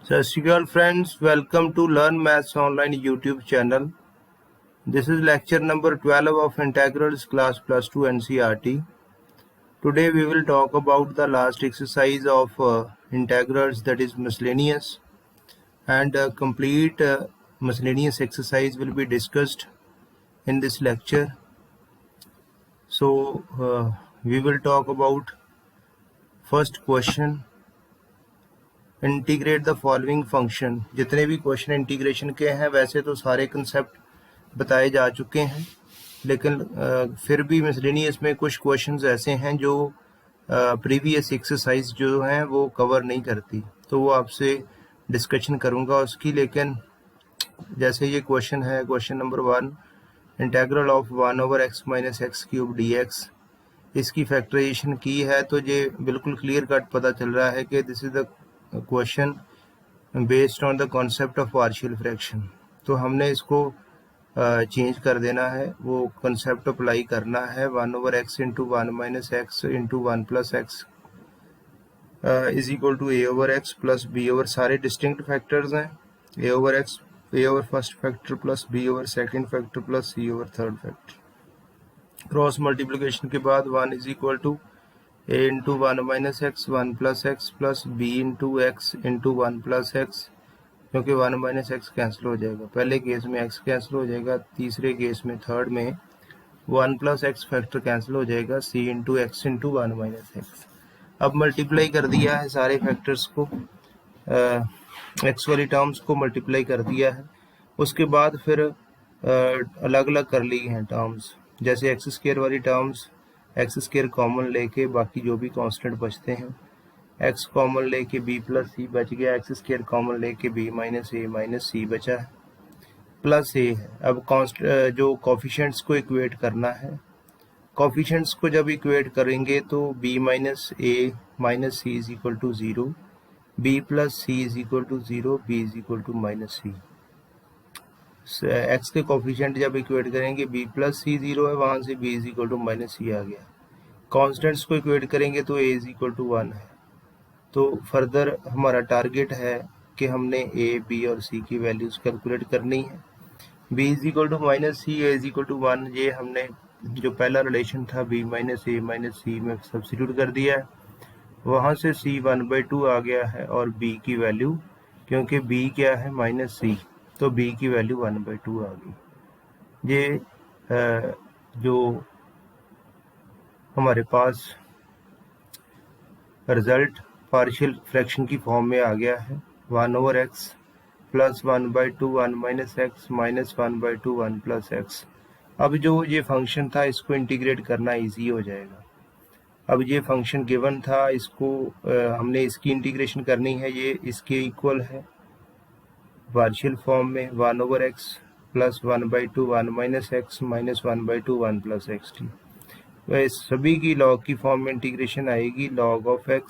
सत Shri Akal friends, welcome to learn maths online YouTube channel. This is lecture number 12 of integrals class plus 2 NCERT. Today we will talk about the last exercise of integrals, that is miscellaneous, and a complete miscellaneous exercise will be discussed in this lecture. So we will talk about first question. Integrate the following function. जितने भी question integration के हैं वैसे तो सारे concept बताए जा चुके हैं, लेकिन फिर भी मिसलेनियस में कुछ क्वेश्चंस ऐसे हैं जो प्रीवियस एक्सरसाइज जो हैं वो कवर नहीं करती, तो वो आपसे डिस्कशन करूंगा उसकी। लेकिन जैसे ये क्वेश्चन है, question number 1, integral of 1/x - x³ dx, इसकी फैक्टराइजेशन की है तो ये बिल्कुल क्लियर कट पता चल रहा है कि this is the question based on the concept of partial fraction. तो हमने इसको चेंज कर देना है, वो कॉन्सेप्ट अप्लाई करना है। 1/x × 1 - x × 1 + x is equal to a/x plus b/, सारे डिस्टिंक्ट फैक्टर्स हैं। a/x, a/फर्स्ट फैक्टर प्लस b/सेकंड फैक्टर प्लस c/थर्ड फैक्टर। क्रॉस मल्टीप्लिकेशन के बाद 1 is equal to a × 1 - x 1 + x plus b × x × 1 + x, क्योंकि 1 - x कैंसिल हो जाएगा। पहले केस में x कैंसिल हो जाएगा, तीसरे केस में थर्ड में 1 + x फैक्टर कैंसिल हो जाएगा, c × x × 1 - x। अब मल्टीप्लाई कर दिया है सारे फैक्टर्स को, x वाली टर्म्स को मल्टीप्लाई कर दिया है। उसके बाद फिर अलग अलग कर ली हैं टर्म्स, जैसे x² वाली टर्म्स x² कॉमन लेके बाकी जो भी कांस्टेंट बचते हैं, x कॉमन लेके b + c बच गया, x² कॉमन लेके b - a - c बचा है, प्लस a है। अब जो कोफिशिएंट्स को इक्वेट करना है, कोफिशिएंट्स को जब इक्वेट करेंगे तो b - a - c is equal to 0, b + c is equal to 0, b is equal to -c। x के कोफिशिएंट जब इक्वेट करेंगे b + c 0 है, वहाँ से b is equal to -c आ गया। कॉन्स्टेंट्स को इक्वेट करेंगे तो a इज इक्वल टू 1 है। तो फर्दर हमारा टारगेट है कि हमने a, b और c की वैल्यूज कैलकुलेट करनी है। b is equal to -c, a is equal to 1, ये हमने जो पहला रिलेशन था b - a - c में सब्स्टिट्यूट कर दिया है, वहाँ से c 1/2 आ गया है, और b की वैल्यू, क्योंकि b क्या है -c, तो b की वैल्यू 1/2 आ गई। ये जो हमारे पास रिजल्ट पार्शियल फ्रैक्शन की फॉर्म में आ गया है, 1/x plus 1/2 1 - x minus 1/2 1 + x। अब जो ये फंक्शन था इसको इंटीग्रेट करना इजी हो जाएगा। अब ये फंक्शन गिवन था, इसको हमने इसकी इंटीग्रेशन करनी है, ये इसके इक्वल है पार्शियल फॉर्म में 1/x plus 1/2 1 - x minus 1/2 1 + xt। वह सभी की लॉग की फॉर्म में इंटीग्रेशन आएगी, log of x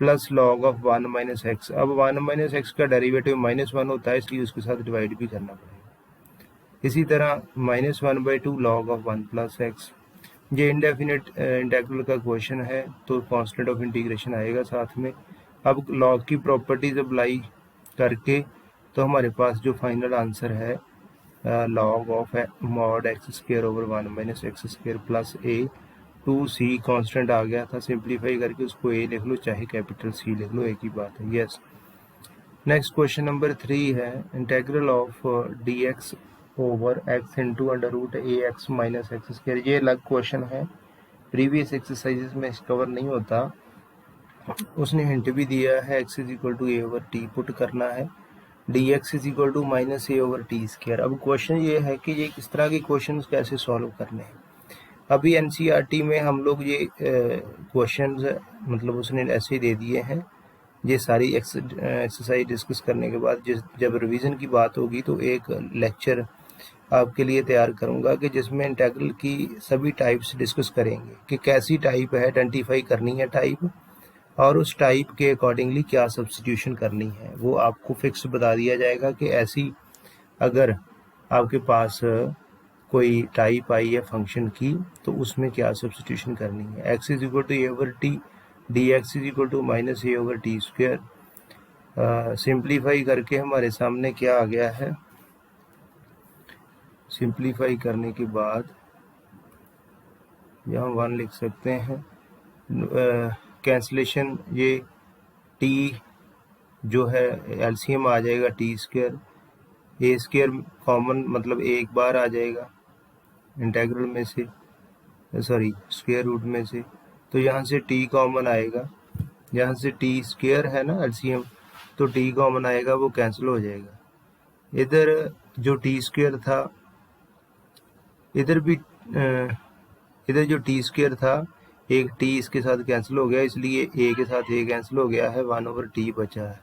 plus log of 1 - x। अब 1 - x का डेरिवेटिव -1 होता है, इसलिए उसके साथ डिवाइड भी करना पड़ेगा। इसी तरह -1/2 log of 1 + x। ये इंडेफिनिट इंटीग्रल का क्वेश्चन है, तो कांस्टेंट ऑफ इंटीग्रेशन आएगा साथ में। अब लॉग की प्रॉपर्टीज अप्लाई करके तो हमारे पास जो फाइनल आंसर है log of mod x² / 1 - x² plus a 2c constant आ गया था, सिंप्लीफाई करके उसको a लिख लो चाहे कैपिटल C लिख लो, एक ही बात है। यस। नेक्स्ट क्वेश्चन नंबर 3 है, integral of dx over x into √ax - x²। ये अलग क्वेश्चन है, प्रीवियस एक्सरसाइजेस में कवर नहीं होता। उसने हिंट भी दिया है, x is equal to a/t put करना है, dx is equal to -a/t²। अब क्वेश्चन ये है कि ये किस तरह के क्वेश्चन कैसे सॉल्व करने हैं। अभी एनसीईआरटी में हम लोग ये क्वेश्चंस मतलब उसने ऐसे दे दिए हैं। ये सारी एक्सरसाइज डिस्कस करने के बाद जब रिवीजन की बात होगी तो एक लेक्चर आपके लिए तैयार करूंगा कि जिसमें इंटीग्रल की सभी टाइप्स डिस्कस करेंगे कि कैसी टाइप है, आइडेंटिफाई करनी है टाइप, और उस टाइप के अकॉर्डिंगली क्या सब्स्टिट्यूशन करनी है, वो आपको फिक्स बता दिया जाएगा कि ऐसी अगर आपके पास कोई टाइप आई है फंक्शन की तो उसमें क्या सब्स्टिट्यूशन करनी है। x is equal to a/t, dx is equal to -a/t²। Simplify करके हमारे सामने क्या आ गया है, सिंप्लीफाई करने के बाद यहाँ 1 लिख सकते हैं, कैंसलेशन, ये टी जो है एलसीएम आ जाएगा टी स्क्वायर, ए स्क्वायर कॉमन मतलब एक बार आ जाएगा इंटेग्रल में से, सॉरी स्क्वायर रूट में से, तो यहाँ से टी कॉमन आएगा, यहाँ से टी स्क्वायर है ना एलसीएम, तो टी कॉमन आएगा, वो कैंसिल हो जाएगा। इधर जो टी स्क्वायर था, इधर भी इधर जो टी स्क्वायर था, एक टी इसके साथ कैंसिल हो गया, इसलिए ए के साथ ए कैंसिल हो गया है, 1/t बचा है।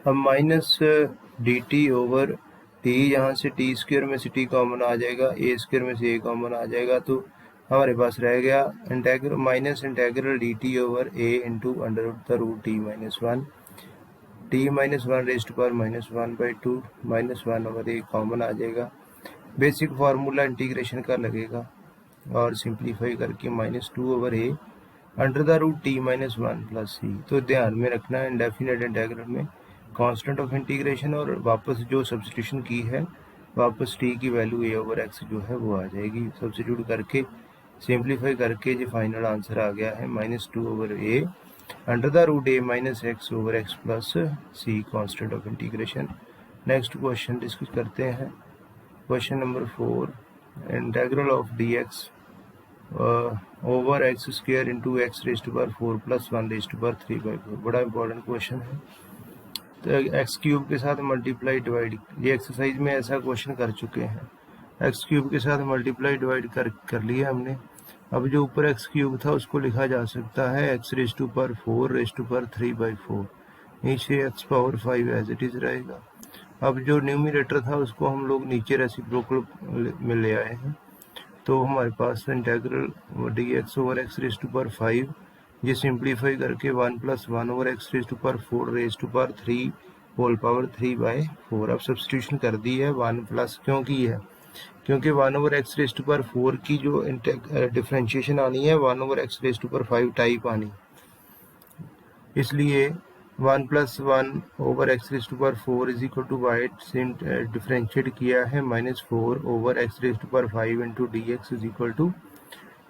अब minus D t over T, यहाँ से टी स्क्वायर में से टी कॉमन आ जाएगा, ए स्क्वायर में से ए कॉमन आ जाएगा, तो हमारे पास रह गया integral minus integral d t over a into under the root t minus 1, t minus 1 raise to power minus 1/2 minus 1/a common आ जाएगा। बेसिक फार्मूला इंटीग्रेशन का लगेगा और सिंप्लीफाई करके -2/a under the root t minus 1 plus c. तो ध्यान में रखना है इंडेफिनेट इंटेग्रल में कांस्टेंट ऑफ इंटीग्रेशन और वापस जो सब्सटीट्यूशन की है, वापस टी की वैल्यू a/x जो है वो आ जाएगी। सब्सटीट्यूट करके सिंप्लीफाई करके जो फाइनल आंसर आ गया है -2/a under the root a minus x/x plus c constant of integration. Next question discuss करते हैं। Question number 4, integral of dx over x square into x raise to power 4 plus 1 raise to power 3/4। बड़ा important question है। तो x cube के साथ multiply divide, ये exercise में ऐसा क्वेश्चन कर चुके हैं, एक्स क्यूब के साथ मल्टीप्लाई डिवाइड कर लिया हमने। अब जो ऊपर एक्स क्यूब था उसको लिखा जा सकता है x raise to power 4 raise to power 3/4, नीचे x power 5 as it is रहेगा। अब जो न्यूमरेटर था उसको हम लोग नीचे रेसिप्रोकल में ले आए हैं, तो हमारे पास integral d x over x raise to power 5, ये सिंप्लीफाई करके 1 + 1 over x raise to power 4 raise to power 3 whole power 3/4। अब सब्सटीट्यूशन कर दी है 1 प्लस, क्यों की है, क्योंकि 1 over x raise to power 4 की जो डिफ्रेंशिएशन आनी है 1 over x raise to power 5 type आनी, इसलिए 1 + 1 over x raise to power 4 is equal to y से डिफ्रेंशिएट किया है -4 over x raise to power 5 into d x is equal to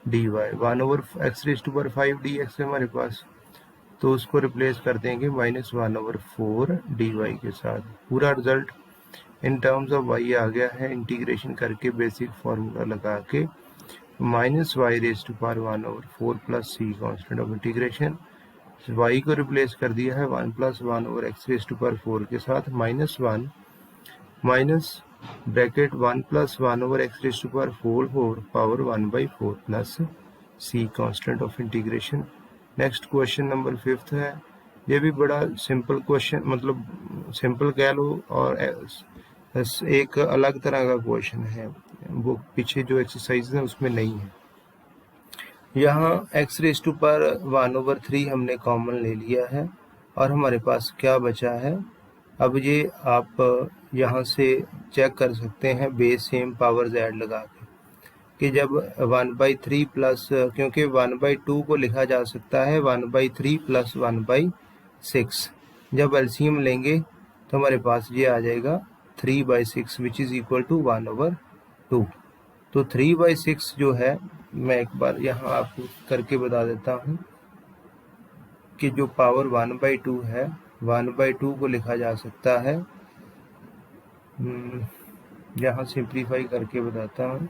d y. 1 over x raise to power 5 d x है हमारे पास, तो उसको replace कर देंगे -1/4 dy के साथ। पूरा result in terms of y आ गया है, इंटीग्रेशन करके बेसिक फार्मूला लगा के -y raise to power 1/4 plus c constant of integration, y को रिप्लेस कर दिया है 1 + 1 over x raise to power 4 के साथ, -1 minus bracket 1 + 1 over x raise to power 4 power 1/4 plus c constant of integration. Next question number 5 है। ये भी बड़ा सिंपल क्वेश्चन, मतलब सिंपल कह लो, और एक अलग तरह का क्वेश्चन है, वो पीछे जो एक्सरसाइज है उसमें नहीं है। यहाँ एक्स रेज़ टू पावर 1/3 हमने कॉमन ले लिया है और हमारे पास क्या बचा है। अब ये आप यहाँ से चेक कर सकते हैं बेस सेम पावर z लगा के, कि जब 1/3 प्लस, क्योंकि 1/2 को लिखा जा सकता है 1/3 + 1/6, जब एलसीएम लेंगे तो हमारे पास ये आ जाएगा 3/6 विच इज़ इक्वल टू 1/2। तो 3/6 जो है, मैं एक बार यहाँ आपको करके बता देता हूँ कि जो पावर 1/2 है, 1/2 को लिखा जा सकता है, यहाँ सिंप्लीफाई करके बताता हूँ,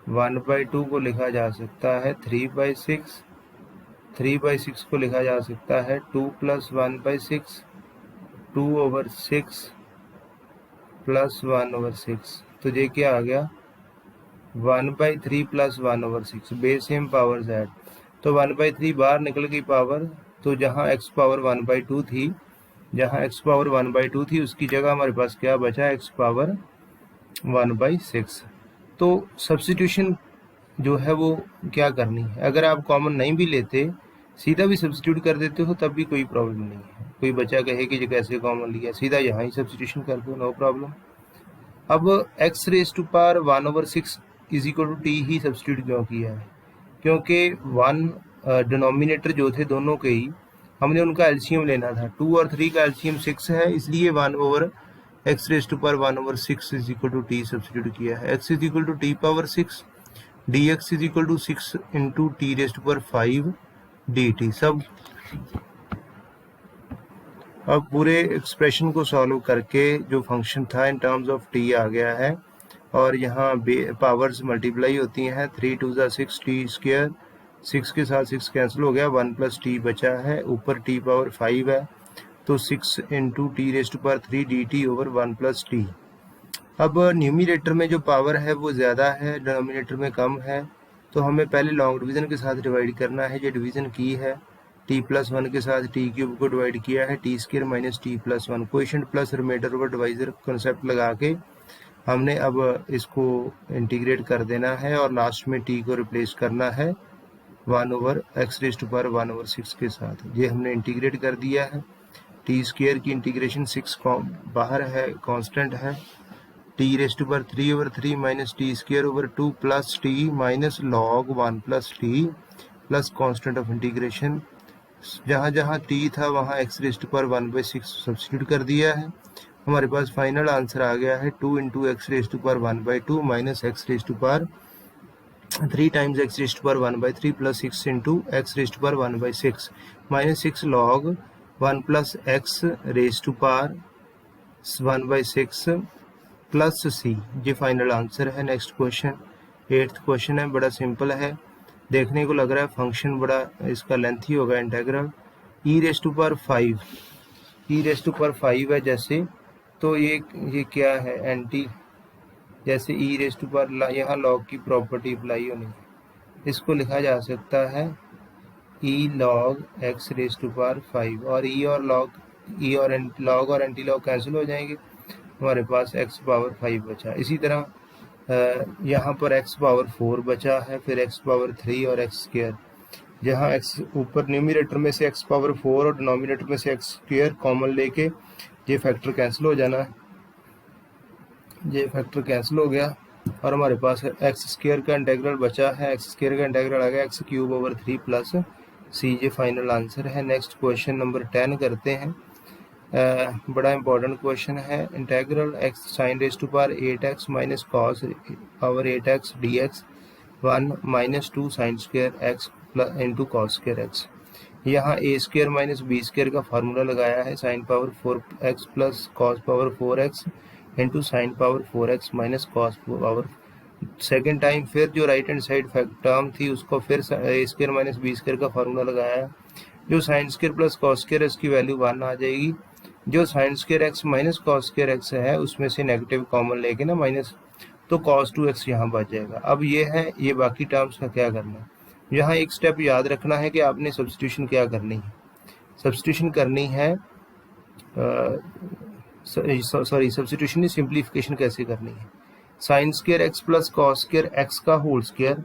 1/2 को लिखा जा सकता है 3/6, 3/6 को लिखा जा सकता है 2 + 1/6, 2/6 प्लस 1/6, तो ये क्या आ गया 1/3 + 1/6 बेस सेम पावर z। तो 1/3 बाहर निकल गई पावर, तो जहाँ x पावर 1/2 थी, जहाँ x पावर 1/2 थी उसकी जगह हमारे पास क्या बचा, x पावर 1/6। तो सब्सटीट्यूशन जो है वो क्या करनी है, अगर आप कॉमन नहीं भी लेते, सीधा भी सब्सटीट्यूट कर देते हो तब भी कोई प्रॉब्लम नहीं है। कोई बच्चा कहे कि ये कैसे कॉमन लिया, सीधा यहाँ ही सब्सटीट्यूशन कर दो, नो प्रॉब्लम। अब x raise to power 1/6 is equal to t ही सब्सटीट्यूट क्यों किया है, क्योंकि 1 डिनोमिनेटर जो थे दोनों के ही, हमने उनका एलसीएम लेना था। 2 और 3 का एलसीएम 6 है, इसलिए 1/x⁻⁴ is equal to t substitute किया है। x is equal to t power 6, dx is equal to 6 into t⁵ dt सब। अब पूरे एक्सप्रेशन को सॉल्व करके जो फंक्शन था इन टर्म्स ऑफ t आ गया है, और यहाँ पावर्स मल्टीप्लाई होती हैं। 3 2 6 t², 6 के साथ 6 कैंसिल हो गया, 1 + t बचा है, ऊपर t पावर 5 है, तो 6 into t⁵ dt over 1 + t। अब न्यूमिनेटर में जो पावर है वो ज़्यादा है, डिनोमिनेटर में कम है, तो हमें पहले लॉन्ग डिवीज़न के साथ डिवाइड करना है। जो डिवीज़न की है t+1 के साथ t³ को डिवाइड किया है, t² - t+1 coefficient plus remainder over divisor concept लगा के हमने अब इसको इंटीग्रेट कर देना है, और लास्ट में t को रिप्लेस करना है 1/x⁻⁴ के साथ। ये हमने इंटीग्रेट कर दिया है। t² की इंटीग्रेशन 6 बाहर है, कांस्टेंट है। t⁵ minus t²/2 plus t minus log 1 + t plus constant of integration. जहाँ जहाँ t था वहाँ x⁻⁴ सब्स्टिट्यूट कर दिया है। हमारे पास फाइनल आंसर आ गया है 2 × x⁻⁴ minus x⁻3 times x⁻⁴ plus 6 into x⁻⁴ minus 6 log 1 + x⁻⁴ plus c। ये फाइनल आंसर है। नेक्स्ट क्वेश्चन 8th क्वेश्चन है, बड़ा सिंपल है। देखने को लग रहा है फंक्शन बड़ा इसका लेंथी होगा। इंटेग्रल e⁻⁵ है जैसे, तो ये क्या है, एंटी, जैसे यहाँ लॉग की प्रॉपर्टी अप्लाई होनी है, इसको लिखा जा सकता है e log x⁵ और लॉग और एंटी लॉग कैंसिल हो जाएंगे, हमारे पास x पावर 5 बचा। इसी तरह यहाँ पर x पावर 4 बचा है, फिर x पावर 3 और x²। जहाँ x ऊपर न्यूमिनेटर में से x पावर 4 और डिनोमिनेटर में से x² कॉमन लेके ये फैक्टर कैंसिल हो जाना है। ये फैक्टर कैंसिल हो गया और हमारे पास x² का इंटेग्रल बचा है। x² का इंटेग्रल आ गया x³ / 3 प्लस c। ये फाइनल आंसर है। नेक्स्ट क्वेश्चन नंबर 10 करते हैं। बड़ा इंपॉर्टेंट क्वेश्चन है। Integral x sin⁸ minus cos 8x dx 1 - 2 sin² x into cos²x। यहाँ a² माइनस b² का फार्मूला लगाया है, sin⁴x plus cos⁴x into sin⁴x minus cos। Second time फिर जो राइट हैंड साइड टर्म थी उसको फिर a² माइनस b² का फार्मूला लगाया है। जो sin² प्लस cos² की वैल्यू 1 आ जाएगी। जो sin²x माइनस cos² है उसमें से नेगेटिव कॉमन लेके ना माइनस, तो cos2x यहाँ बच जाएगा। अब ये है, ये बाकी टर्म्स का क्या करना है। यहाँ एक स्टेप याद रखना है कि आपने सब्स्टिट्यूशन क्या करनी है। सब्स्टिट्यूशन करनी है, सब्स्टिट्यूशन नहीं, सिंप्लीफिकेशन कैसे करनी है। sin²x प्लस cos²x का होल स्क्वायर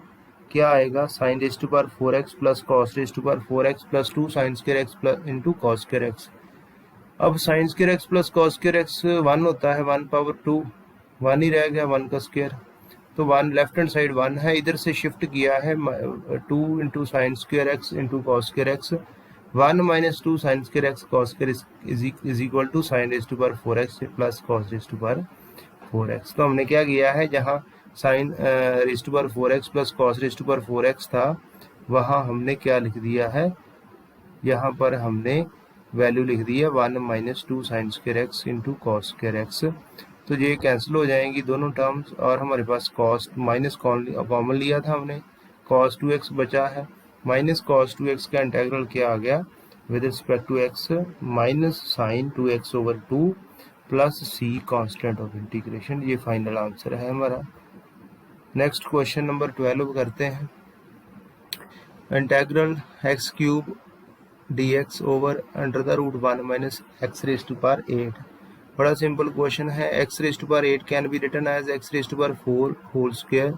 क्या आएगा, sin⁴x plus cos⁴x plus 2 sin²x plus into cos²x। अब sin²x प्लस cos²x 1 होता है, 1 पावर 2 1 ही रह गया, 1 का स्क्वायर, तो 1 लेफ्ट हैंड साइड 1 है, इधर से शिफ्ट किया है 2 into sin²x into cos²x। 1 - 2 sin²x cos² is equal to sin⁴x plus cos⁴x। तो हमने क्या किया है, जहाँ sin⁴x प्लस cos⁴x था वहाँ हमने क्या लिख दिया है, यहाँ पर हमने वैल्यू लिख दी है 1 - 2 sin²x इंटू cos²x। तो ये कैंसिल हो जाएंगी दोनों टर्म्स और हमारे पास cos माइनस कॉमन लिया था हमने, cos2x बचा है। माइनस cos2x का इंटेग्रल क्या आ गया with respect to x, minus sin2x/2 plus c constant of integration. ये फाइनल आंसर है हमारा। नेक्स्ट क्वेश्चन नंबर 12 करते हैं। Integral x³ dx over √1 - x⁸8। बड़ा सिंपल क्वेश्चन है। x⁸8 can be written as x⁴ whole square,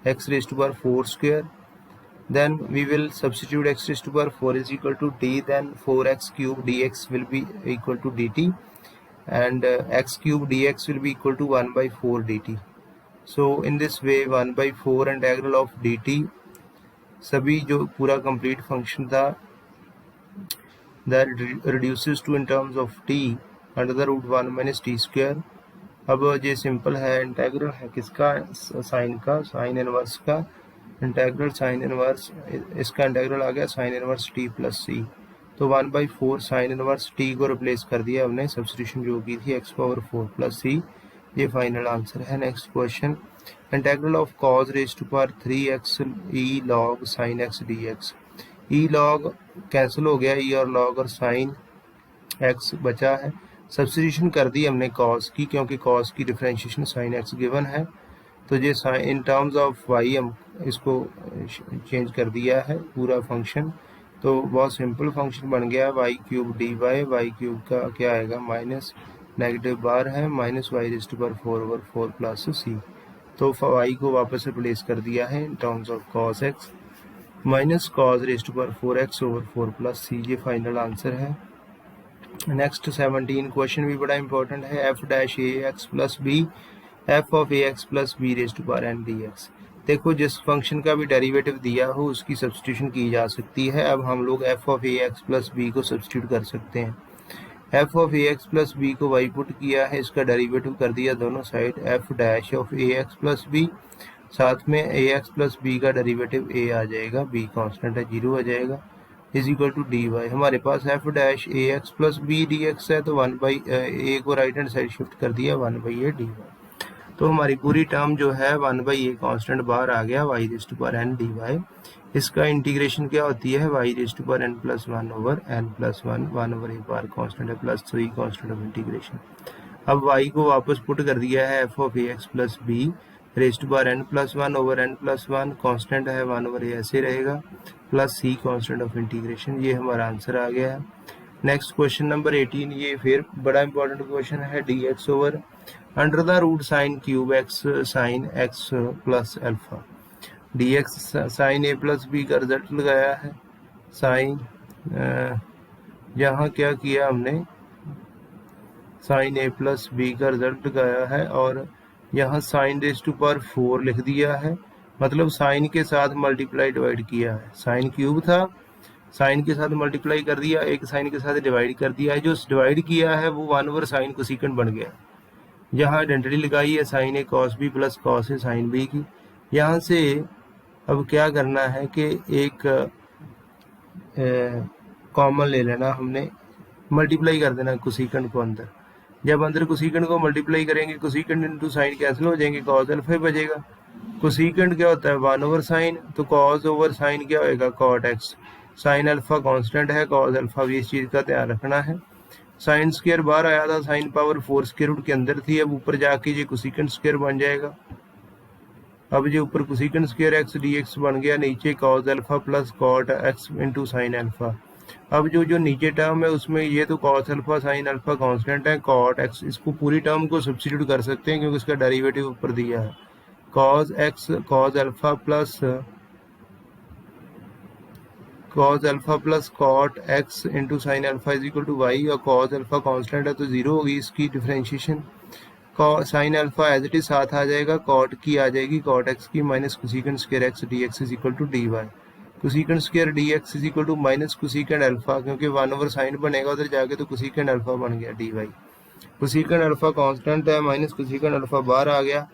x⁴ then we will substitute x⁴ is equal to t, then 4x³ dx will be equal to dt, and x³ dx will be equal to 1/4 dt. So in this way 1/4 integral of dt सभी जो पूरा complete function था that reduces to in terms of t under the root 1 minus t square। अब ये simple है, integral है किसका, sign का, साइन इनवर्स का इंटेग्रल, साइन इनवर्स, इसका इंटेग्रल आ गया sine inverse t plus c. तो 1/4 साइन इनवर्स t को रिप्लेस कर दिया हमने, सब्स्टिट्यूशन जो की थी x⁴ प्लस सी। ये फाइनल आंसर है। Next question, integral of cos raise to power 3x e log sin x dx। E log cancel हो गया, ई और लॉग और साइन एक्स बचा है। सब्स्टिट्यूशन कर दी हमने कॉस की, क्योंकि कॉस की डिफरेंशिएशन साइन एक्स गिवन है। तो ये sine in terms of y हम इसको चेंज कर दिया है पूरा फंक्शन। तो बहुत सिंपल फंक्शन बन गया, y cube d y cube का क्या आएगा माइनस नेगेटिव बार है minus y raise to power 4/4 plus c. तो वाई को वापस रिप्लेस कर दिया है in terms of cos x minus cos raise to power 4x/4 plus c. ये फाइनल आंसर है। नेक्स्ट 17 क्वेश्चन भी बड़ा इंपॉर्टेंट है, f dash a x plus b f of a x plus b raise to power n d x. देखो जिस function का भी derivative दिया हो उसकी सब्स्टिट्यूशन की जा सकती है। अब हम लोग f of a x plus b को सब्स्टिट्यूट कर सकते हैं। F of a x plus b को वाई पुट किया है, इसका डेरिवेटिव कर दिया दोनों side, f dash of a x plus b, साथ में ए एक्स प्लस बी का डेरिवेटिव ए आ जाएगा, बी कांस्टेंट है 0 आ जाएगा, is equal to d y. हमारे पास f dash a x plus b D x है, तो 1/a को राइट हैंड साइड शिफ्ट कर दिया 1/a डी वाई। तो हमारी पूरी टर्म जो है 1/a कांस्टेंट बाहर आ गया, y raise to power n d y. इसका इंटीग्रेशन क्या होती है, y raise to power n plus 1 over n plus 1, 1/a बार कांस्टेंट है प्लस 3 कांस्टेंट ऑफ इंटीग्रेशन। अब वाई को वापस पुट कर दिया है f of a x plus b raise to power n plus 1 over n plus 1, constant है 1/a ऐसे रहेगा, plus c constant of integration. ये हमारा आंसर आ गया है। नेक्स्ट क्वेश्चन नंबर 18, ये फिर बड़ा इंपॉर्टेंट क्वेश्चन है, d x over under the root sine cube x sine x plus alpha. D x sine a plus b का रिजल्ट लगाया है, साइन यहाँ क्या किया हमने, साइन ए प्लस बी का रिजल्ट लगाया है और यहाँ साइन रेज़ टू पावर 4 लिख दिया है, मतलब साइन के साथ मल्टीप्लाई डिवाइड किया है। साइन क्यूब था, साइन के साथ मल्टीप्लाई कर दिया, एक साइन के साथ डिवाइड कर दिया है, जो डिवाइड किया है वो 1 ओवर साइन कोसेकेंट बन गया। यहाँ आइडेंटिटी लगाई है sign A cos B plus cos A sine B की। यहाँ से अब क्या करना है कि एक कॉमन ले लेना हमने, मल्टीप्लाई कर देना कोसेकेंट को अंदर। जब अंदर कोसेकेंट को मल्टीप्लाई करेंगे, कोसेकेंट इनटू साइन कैंसिल हो जाएंगे, कॉस अल्फा ही बचेगा। कोसेकेंट क्या होता है 1 ओवर साइन, तो कॉस ओवर साइन क्या होएगा cot x. Sine alpha constant है, कॉस अल्फा भी इस चीज़ का ध्यान रखना है। साइन स्क्वायर बाहर आया था, साइन पावर 4 स्क्वायर रूट के अंदर थी, अब ऊपर जाके ये कोसेकेंट स्क्वायर बन जाएगा। अब ये ऊपर cosecant square x d x बन गया, नीचे cos alpha plus cot x into sine alpha. अब जो नीचे टर्म है उसमें ये तो cos alpha sine alpha constant है, कॉट एक्स, इसको पूरी टर्म को सब्स्टिट्यूट कर सकते हैं क्योंकि इसका डेरिवेटिव ऊपर दिया है। Cos x cos alpha plus cot x into sine alpha is equal to y, और कॉस अल्फा कांस्टेंट है तो 0 होगी इसकी differentiation. Sine alpha as it is साथ आ जाएगा, कॉट की आ जाएगी कॉट एक्स की minus cosecant square x d x is equal to d y. Cosecant square d x is equal to minus cosecant alpha, क्योंकि 1 ओवर साइन बनेगा उधर जाके तो कोसेकेंट अल्फा बन गया d y. Cosecant alpha constant है, minus cosecant alpha बाहर आ गया,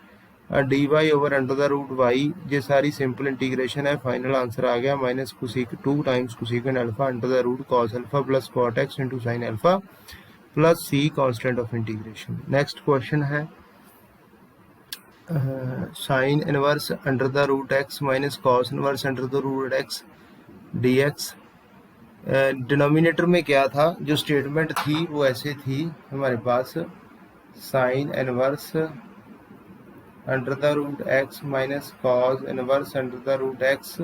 d y over under the root y. ये सारी सिंपल इंटीग्रेशन है, फाइनल आंसर आ गया minus 2 times cosecant alpha under the root cos alpha plus cot x into sine alpha plus c constant of integration. Next question है sine inverse under the root x minus cos inverse under the root x d x. Denominator में क्या था, जो statement थी वो ऐसे थी हमारे पास, sine inverse under the root x minus cos inverse under the root x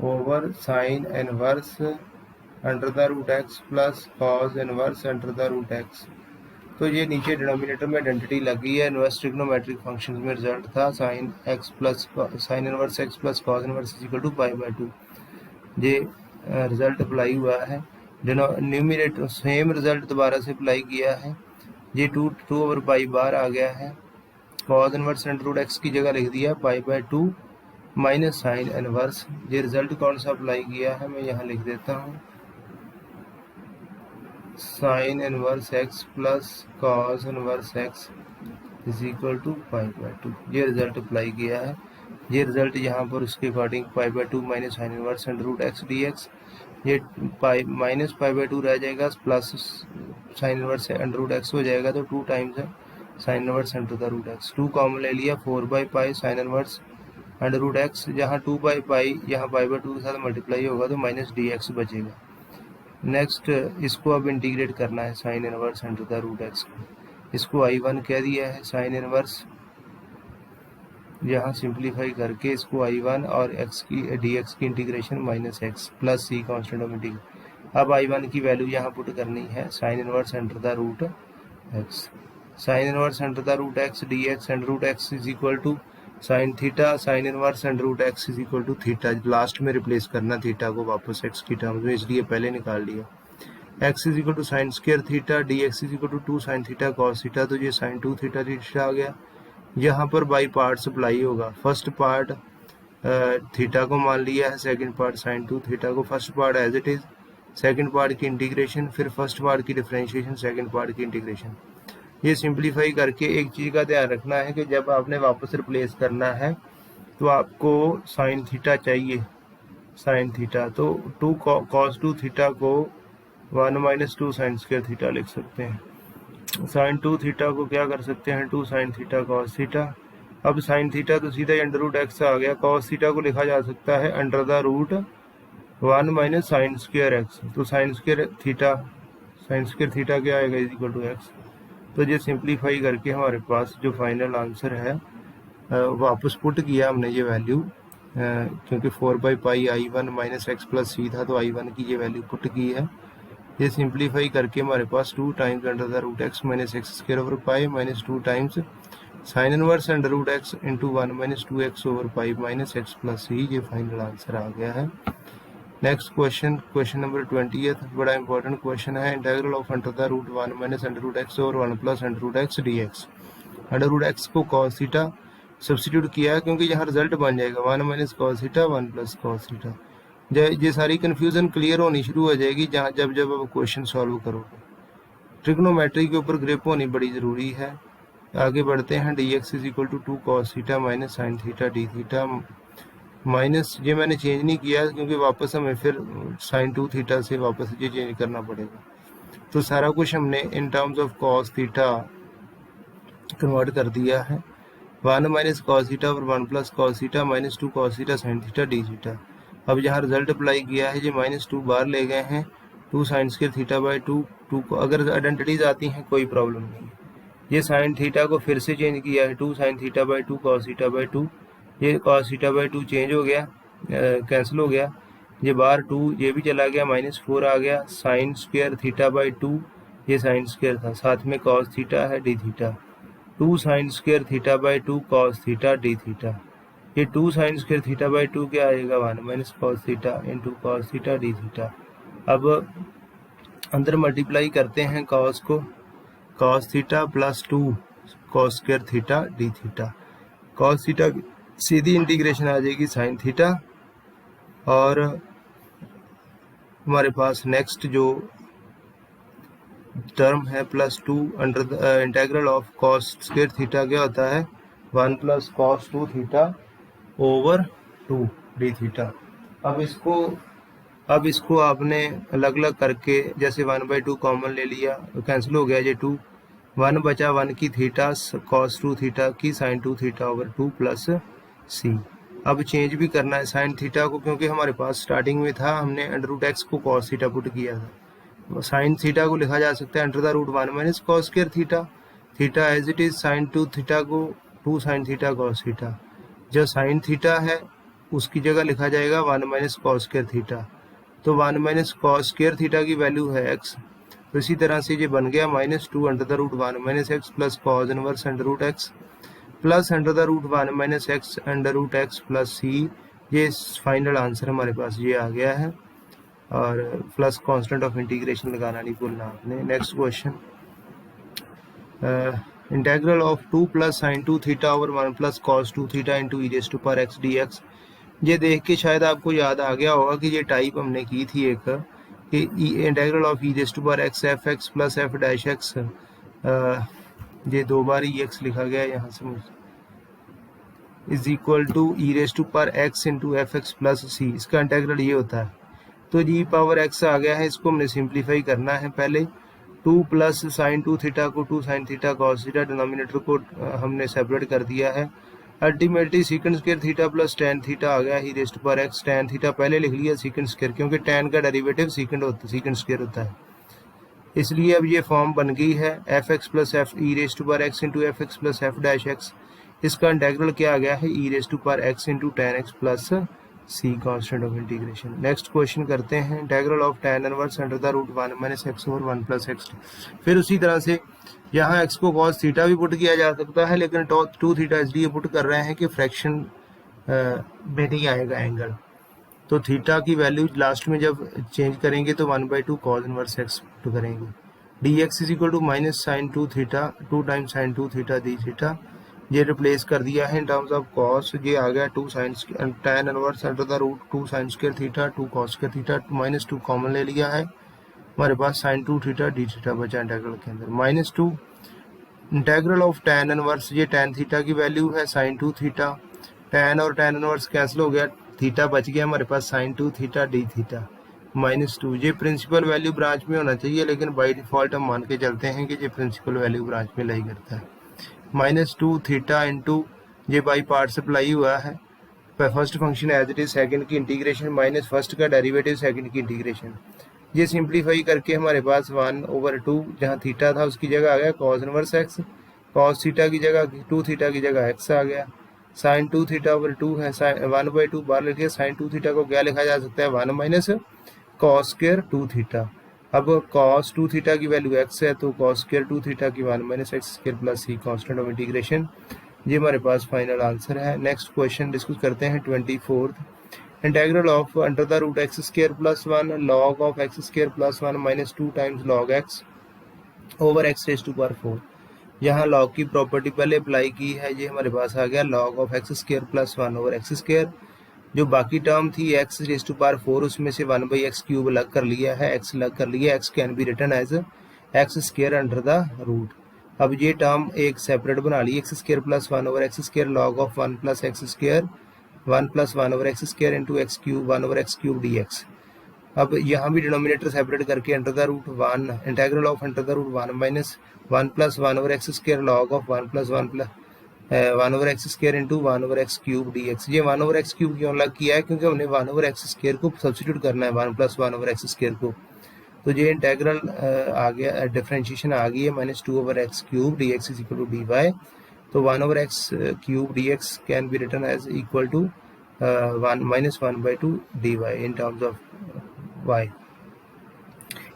over sine inverse under the root x plus cos inverse under the root x. तो ये नीचे डिनोमिनेटर में आइडेंटिटी लगी है, इनवर्स ट्रिग्नोमेट्रिक फंक्शन में result था sine x plus sine inverse x plus cos inverse is equal to पाई/2। ये रिजल्ट अप्लाई हुआ है, न्यूमिनेटर सेम रिजल्ट दोबारा से अप्लाई किया है। ये 2 ओवर पाई बाहर आ गया है, cos inverse under root x की जगह लिख दिया पाई/2 माइनस साइन इनवर्स। ये रिजल्ट कौन सा अप्लाई किया है मैं यहाँ लिख देता हूँ, sine inverse x plus cos inverse x is equal to π/2। ये रिजल्ट अप्लाई किया है। ये रिजल्ट यहाँ पर उसके according π/2 minus sine inverse under root x d x, ये माइनस π/2 रह जाएगा, plus sine inverse under root x हो जाएगा, तो 2 टाइम्स है sine inverse under the root x. 2 common ले लिया, 4/π sine inverse under root x, जहाँ 2/π यहाँ π/2 के साथ मल्टीप्लाई होगा तो माइनस dx बचेगा। नेक्स्ट इसको अब इंटीग्रेट करना है sine inverse under the root x को, इसको I1 कह दिया है साइन इनवर्स, यहाँ सिंप्लीफाई करके इसको I1 और x की dx की integration minus x plus c constant of integration. अब I1 की वैल्यू यहाँ पुट करनी है, sine inverse under the root x, sine inverse under the root x dx under root x is equal to sine theta, sine inverse under root x is equal to theta. Last में replace करना theta को वापस x की terms में, इसलिए पहले निकाल लिया। X is equal to sine square theta, d x is equal to 2 sine theta cos theta, तो ये साइन 2 थीटा थीटा आ गया। यहाँ पर बाई पार्ट अप्लाई होगा, फर्स्ट पार्ट थीटा को मान लिया है, सेकंड पार्ट साइन 2 थीटा को, first part as it is, second part की इंटीग्रेशन, फिर फर्स्ट पार्ट की डिफरेंशिएशन, सेकंड पार्ट की इंटीग्रेशन। ये सिंप्लीफाई करके एक चीज़ का ध्यान रखना है कि जब आपने वापस रिप्लेस करना है तो आपको साइन थीटा चाहिए, साइन थीटा, तो 2 cos 2 थीटा को 1 माइनस 2 साइन स्क्वायर थीटा लिख सकते हैं। साइन 2 थीटा को क्या कर सकते हैं, 2 साइन थीटा कॉस थीटा। अब साइन थीटा तो सीधा अंडर रूट एक्स आ गया, कॉस थीटा को लिखा जा सकता है under the root 1 minus sine square x, तो साइन स्क्वायर थीटा क्या आएगा, इज इक्वल टू एक्स। तो ये सिंप्लीफाई करके हमारे पास जो फाइनल आंसर है वापस पुट किया हमने ये वैल्यू, क्योंकि 4/π I1 माइनस एक्स प्लस सी था, तो I1 की ये वैल्यू पुट की है। ये सिंप्लीफाई करके हमारे पास 2 times under the root x minus x square over pi minus 2 times sine inverse under root x into 1 minus 2x over pi minus x plus c, ये फाइनल आंसर आ गया है। Next question, question number 20th, बड़ा important question है। Integral of under the root 1 minus under root x over 1 plus under root x d x. Under root x को cos theta substitute किया है, क्योंकि यहाँ रिजल्ट बन जाएगा 1 minus cos theta 1 plus cos theta. ये सारी कन्फ्यूजन क्लियर होनी शुरू हो जाएगी जहाँ जब आप क्वेश्चन सॉल्व करोगे। ट्रिग्नोमेट्री के ऊपर ग्रिप होनी बड़ी ज़रूरी है। आगे बढ़ते हैं, d x is equal to 2 cos theta minus sine theta d theta, minus ये मैंने चेंज नहीं किया क्योंकि वापस हमें फिर साइन 2 थीटा से वापस ये चेंज करना पड़ेगा। तो सारा कुछ हमने इन terms of cos theta convert कर दिया है, 1 माइनस कॉस थीटा और 1 plus cos theta minus 2 cos theta sine theta d theta. अब यहाँ रिजल्ट अप्लाई किया है, ये माइनस 2 बार ले गए हैं, 2 साइन स्क्वायर थीटा बाई 2 को अगर आइडेंटिटीज आती हैं कोई प्रॉब्लम नहीं है। ये साइन थीटा को फिर से चेंज किया है, 2 sine theta by 2 cos theta by 2, ये कॉस थीटा बाई 2 चेंज हो गया, कैंसिल हो गया, ये बार 2 ये भी चला गया, माइनस 4 आ गया, साइन स्क्वायर थीटा बाई 2 ये साइन स्क्वायर था, साथ में कॉस थीटा है D theta, 2 sine square theta by 2 cos theta d theta. ये 2 साइन स्क्वायर थीटा बाई 2 क्या आएगा, 1 minus cos theta into cos theta d theta. अब अंदर मल्टीप्लाई करते हैं कॉस को, cos theta plus 2 cos square theta d theta, cos theta सीधी integration आ जाएगी साइन थीटा, और हमारे पास नेक्स्ट जो टर्म है plus 2 under the integral of cos square theta क्या होता है, 1 plus cos 2 theta over 2 d theta. अब इसको आपने अलग अलग करके, जैसे 1/2 कॉमन ले लिया, कैंसिल हो गया, ये 2 1 बचा, 1 की थीटा कॉस 2 थीटा की साइन 2 थीटा ओवर 2 प्लस सी। अब चेंज भी करना है साइन थीटा को, क्योंकि हमारे पास स्टार्टिंग में था हमने अंडर रूट एक्स को कॉस थीटा पुट किया था, साइन थीटा को लिखा जा सकता है under the root 1 minus cos square theta, theta as it is, sine 2 theta को 2 साइन थीटा कॉस थीटा, जो साइन थीटा है उसकी जगह लिखा जाएगा 1 माइनस कॉस स्क्वायर थीटा, तो 1 माइनस कॉस स्क्वायर थीटा की वैल्यू है एक्स, तो इसी तरह से ये बन गया -2 under the root 1 minus x plus cos inverse under root x plus under the root 1 minus x under root x plus c. ये फाइनल आंसर हमारे पास ये आ गया है, और प्लस कांस्टेंट ऑफ इंटीग्रेशन लगाना नहीं भूलना आपने। Next question, integral of 2 plus sine 2 theta over 1 plus cos 2 theta into e raise to power x d x ये देख के शायद आपको याद आ गया होगा कि ये टाइप हमने की थी एक, कि integral of e raise to power x f x plus f dash x, ये 2 बार ई एक्स लिखा गया है यहाँ से, is equal to e raise to power x into f x plus c, इसका इंटीग्रल ये होता है। तो जी पावर एक्स आ गया है, इसको हमने सिंप्लीफाई करना है। पहले 2 प्लस साइन 2 थीटा को 2 sine theta cos theta, denominator को हमने सेपरेट कर दिया है। Ultimately secant square theta plus tan theta आ गया, e raise to power x tan theta पहले लिख लिया सीकेंड स्क्वायर, क्योंकि टेन का डेरिवेटिव सीकेंड स्क्वायर होता है, इसलिए अब ये फॉर्म बन गई है f x plus f e raise to power x into f x plus f dash x. इसका इंटीग्रल क्या आ गया है, e raise to power x into ten x plus c constant of integration. Next question करते हैं, integral of tan inverse under the root 1 minus x over 1 plus x. फिर उसी तरह से यहाँ एक्स को cos थीटा भी पुट किया जा सकता है, लेकिन 2 थीटा इसलिए पुट कर रहे हैं कि फ्रैक्शन में नहीं आएगा एंगल, तो थीटा की वैल्यू लास्ट में जब चेंज करेंगे तो 1/2 cos इनवर्स एक्स पुट करेंगे। D x is equal to minus sine 2 theta 2 times sine 2 theta d theta, ये रिप्लेस कर दिया है इन टर्म्स ऑफ कॉस, ये आ गया 2 sine tan inverse under the root 2 sine square theta 2 cos square theta, minus 2 common ले लिया है, हमारे पास साइन 2 थीटा डी थीटा बचा इंटीग्रल के अंदर, minus 2 integral of tan inverse, ये tan थीटा की वैल्यू है साइन 2 थीटा, tan और tan इनवर्स कैंसिल हो गया, थीटा बच गया हमारे पास sine 2 theta d theta minus 2। ये प्रिंसिपल वैल्यू ब्रांच में होना चाहिए, लेकिन बाई डिफॉल्ट हम मान के चलते हैं कि ये प्रिंसिपल वैल्यू ब्रांच में लाई करता है। माइनस 2 थीटा इंटू, ये बाई पार्ट अप्लाई हुआ है, first function as it is, second की इंटीग्रेशन माइनस फर्स्ट का डेरिवेटिव सेकंड की इंटीग्रेशन, ये सिंप्लीफाई करके हमारे पास 1/2, जहाँ थीटा था उसकी जगह आ गया cos inverse x, cos theta की जगह 2 थीटा की जगह x आ गया, साइन 2 थीटा ओवर 2 है, 1/2 बार लिखिए, साइन 2 थीटा को क्या लिखा जा सकता है 1 माइनस cos स्क्वायर 2 थीटा। अब cos 2 थीटा की वैल्यू x है, तो cos स्क्वायर 2 थीटा की 1 minus x square plus c constant of integration, ये हमारे पास फाइनल आंसर है। नेक्स्ट क्वेश्चन डिस्कस करते हैं 24th, integral of under the root x square plus 1 log of x square plus 1 minus 2 times log x over x raise to power 4। यहाँ log की property पहले apply की है, ये हमारे पास आ गया log of x square plus 1 over x square, जो बाकी टर्म थी एक्स रेज़ टू पावर 4 उसमें से 1/x क्यूब अलग कर लिया है, x अलग कर लिया, x can be written as x square under the root. अब ये टर्म एक सेपरेट बना ली, x square plus 1 over x square log of 1 plus x square 1 plus 1 over x square into x cube 1 over x cube d x. अब यहाँ भी denominator separate करके under the root 1 integral of under the root 1 minus 1 plus 1 over x square log of 1 plus 1 plus 1 over x square into 1 over x cube d x. ये 1 over x cube क्यों अलग किया है, क्योंकि हमने 1 over x square को substitute करना है 1 प्लस 1 ओवर एक्स स्क्वायर को, तो ये इंटीग्रल आ गया, डिफरेंशिएशन आ गई है minus 2 over x cube d x is equal to d y. तो 1 over x cube d x can be written as equal to 1 minus 1/2 d y in terms of y,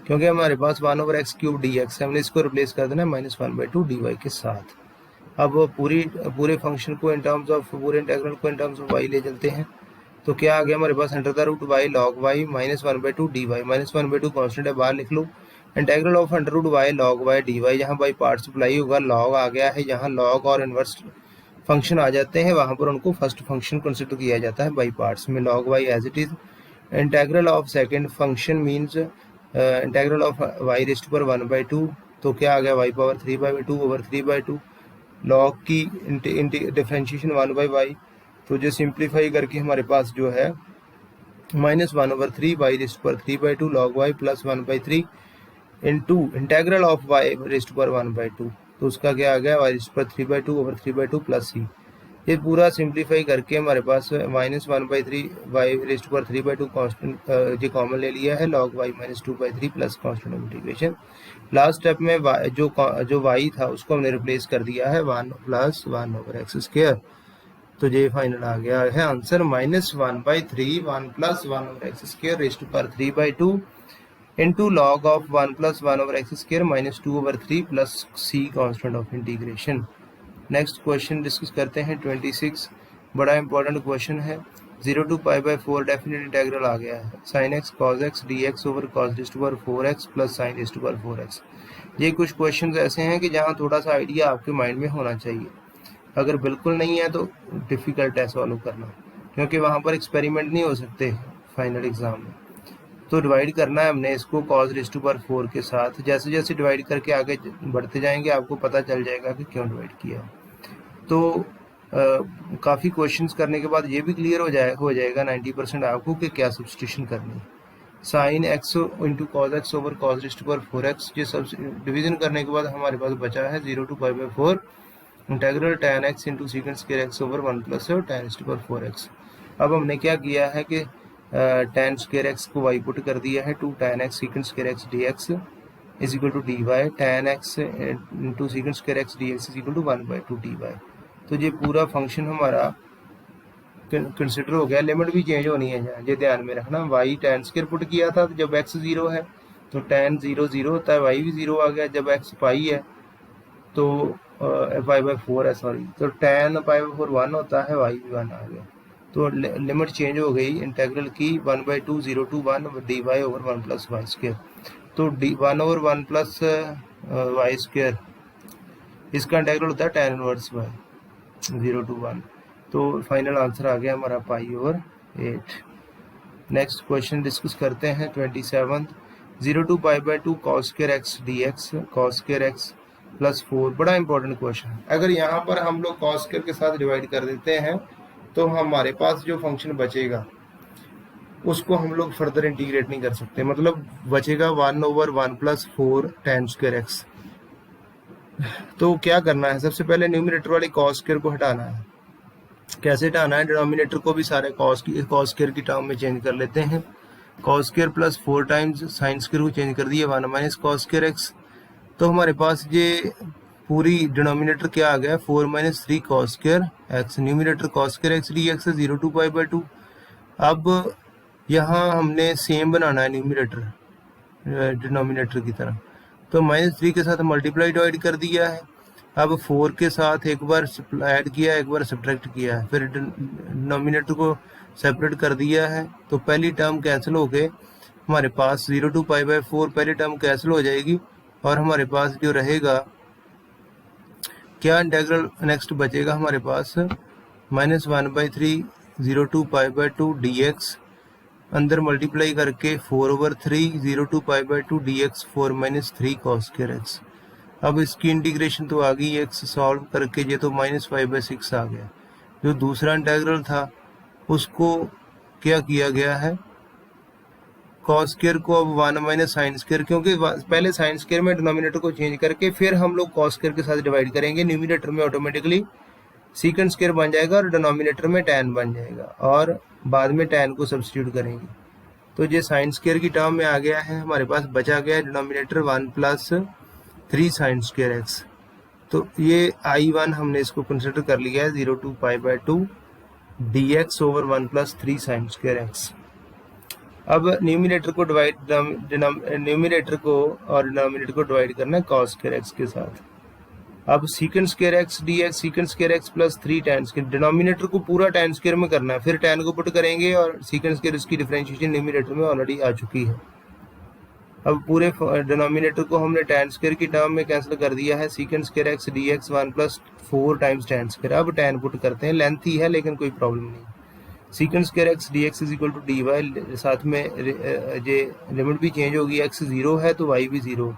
क्योंकि हमारे पास 1 over x cube d x है, हमने इसको replace कर देना है माइनस 1/2 डी वाई के साथ। अब पूरे फंक्शन को इन टर्म्स ऑफ, पूरे इंटीग्रल को इन टर्म्स ऑफ वाई ले चलते हैं, तो क्या आ गया हमारे पास under the root y log y minus 1/2 d y, minus 1/2 constant है बाहर लिख लो, integral of under root y log y d y, यहाँ बाई पार्ट्स अप्लाई होगा, लॉग आ गया है, यहाँ लॉग और इनवर्स फंक्शन आ जाते हैं, वहाँ पर उनको फर्स्ट फंक्शन कंसिडर किया जाता है बाई पार्ट्स में, log y as it is. Integral of second function means integral of y raise to power 1/2, तो क्या आ गया वाई पावर 3/2 ओवर 3/2, लॉग की डिफरेंशिएशन 1/y, तो जो सिंप्लीफाई करके हमारे पास जो है minus 1 over 3 y raise to power 3/2 log y plus 1/3 into integral of y raise to power 1/2, तो उसका क्या आ गया y raise to power 3/2 over 3/2 plus c. ये पूरा सिंप्लीफाई करके हमारे पास minus 1/3 y raise to power 3/2 constant जो कॉमन ले लिया है, log y minus 2/3 plus constant of integration. Last step में जो वाई था उसको हमने रिप्लेस कर दिया है 1 प्लस 1 ओवर एक्स स्क्वायर, तो ये फाइनल आ गया है answer minus 1/3 1 plus 1 over x square raise to power 3/2 into log of 1 plus 1 over x square minus 2 over 3 plus c constant of integration. Next question discuss करते हैं 26, बड़ा important question है, 0 to π/4 definite integral आ गया है, sin x cos x dx over cos raise to power 4x plus sin raise to power 4x। ये कुछ questions ऐसे हैं कि जहाँ थोड़ा सा आइडिया आपके माइंड में होना चाहिए, अगर बिल्कुल नहीं है तो डिफ़िकल्ट है सॉल्व करना, क्योंकि वहाँ पर एक्सपेरिमेंट नहीं हो सकते फाइनल एग्ज़ाम में। तो डिवाइड करना है हमने इसको cos रेज़ टू पावर 4 के साथ। जैसे जैसे डिवाइड करके आगे बढ़ते जाएंगे आपको पता चल जाएगा कि क्यों डिवाइड किया। तो काफ़ी क्वेश्चंस करने के बाद ये भी क्लियर हो जाएगा 90% आपको कि क्या सब्स्टिट्यूशन करनी है। Sine x into cos x over cos raise to power 4x, ये सब डिवीजन करने के बाद हमारे पास बचा है 0 to π/4 integral tan x into secant square x over 1 plus tan raise to power 4x। अब हमने क्या किया है कि tan स्क्वायर x को y पुट कर दिया है 2 tan x secant square x dx is equal to dy tan x into secant square x dx is equal to 1/2 dy। तो ये पूरा फंक्शन हमारा कंसिडर हो गया। लिमिट भी चेंज होनी है, ये ध्यान में रखना। y tan स्क्वायर पुट किया था तो जब x 0 है तो tan 0 0 होता है, y भी 0 आ गया। जब x पाई है तो π/4 है सॉरी, तो tan π/4 1 होता है, y भी 1 आ गया। तो लिमिट चेंज हो गई इंटेग्रल की 1/2 0 to 1 dy over 1 plus y square. तो 1 ओवर 1 प्लस वाई स्क्वायर इसका इंटेग्रल होता है tan इनवर्स y 0 to 1। तो फाइनल आंसर आ गया हमारा π/8। नेक्स्ट क्वेश्चन डिस्कस करते हैं 27 0 to π/2 cos square x dx cos square x plus 4। बड़ा इंपॉर्टेंट क्वेश्चन है। अगर यहाँ पर हम लोग cos स्क्वायर के साथ डिवाइड कर देते हैं तो हमारे पास जो फंक्शन बचेगा उसको हम लोग फर्दर इंटीग्रेट नहीं कर सकते, मतलब बचेगा 1 over 1 plus 4 tan square x। तो क्या करना है, सबसे पहले न्यूमरेटर वाले cos स्क्वायर को हटाना है। कैसे हटाना है, डिनोमिनेटर को भी सारे cos स्क्वायर की टर्म में चेंज कर लेते हैं। cos square plus 4 times sine square को चेंज कर दिया 1 माइनस cos स्क्वायर x। तो हमारे पास ये पूरी डिनोमिनेटर क्या आ गया 4 minus 3 cos square x। Numerator cos square x dx है 0 to π/2। अब यहाँ हमने सेम बनाना है न्यूमरेटर डिनोमिनेटर की तरह। तो -3 के साथ मल्टीप्लाई डिवाइड कर दिया है। अब 4 के साथ एक बार ऐड किया, एक बार सब्ट्रैक्ट किया है, फिर डिनोमिनेटर को सेपरेट कर दिया है। तो पहली टर्म कैंसिल हो गए, हमारे पास 0 to π/4 पहली टर्म कैंसिल हो जाएगी और हमारे पास जो रहेगा क्या इंटेग्रल नेक्स्ट बचेगा हमारे पास -1/3 0 to π/2 dx अंदर मल्टीप्लाई करके 4 over 3 0 to π/2 dx 4 minus 3 cos square x। अब इसकी इंटीग्रेशन तो आ गई, x सॉल्व करके ये तो -5/6 आ गया। जो दूसरा इंटेग्रल था उसको क्या किया गया है, cos स्क्वायर को अब 1 माइनस साइन स्क्वायर, क्योंकि पहले साइन स्क्वायर में डिनोमिनेटर को चेंज करके फिर हम लोग cos स्क्वायर के साथ डिवाइड करेंगे। न्यूमरेटर में ऑटोमेटिकली सीकेंट स्क्वायर बन जाएगा और डिनोमिनेटर में tan बन जाएगा और बाद में tan को सब्स्टिट्यूट करेंगे। तो ये साइन स्क्वायर की टर्म में आ गया है, हमारे पास बचा गया denominator 1 plus 3 sine square x। तो ये I1 हमने इसको कंसिडर कर लिया है 0 to π/2 dx over 1 plus 3 sine square x। अब न्यूमरेटर को न्यूमरेटर को और डिनोमिनेटर को डिवाइड करना है cos स्क्वायर x के साथ। अब secant square x dx secant square x plus 3 tan square, denominator को पूरा tan स्क्वायर में करना है, फिर tan को पुट करेंगे और सीकेंट स्क्वायर इसकी डिफरेंशिएशन न्यूमरेटर में ऑलरेडी आ चुकी है। अब पूरे डिनोमिनेटर को हमने tan स्क्वायर की टर्म में कैंसिल कर दिया है, secant square x dx 1 plus 4 times tan square. अब tan पुट करते हैं, लेंथ ही है लेकिन कोई प्रॉब्लम नहीं। Secant square x dx is equal to dy, साथ में ये लिमिट भी चेंज होगी, x 0 है तो y भी 0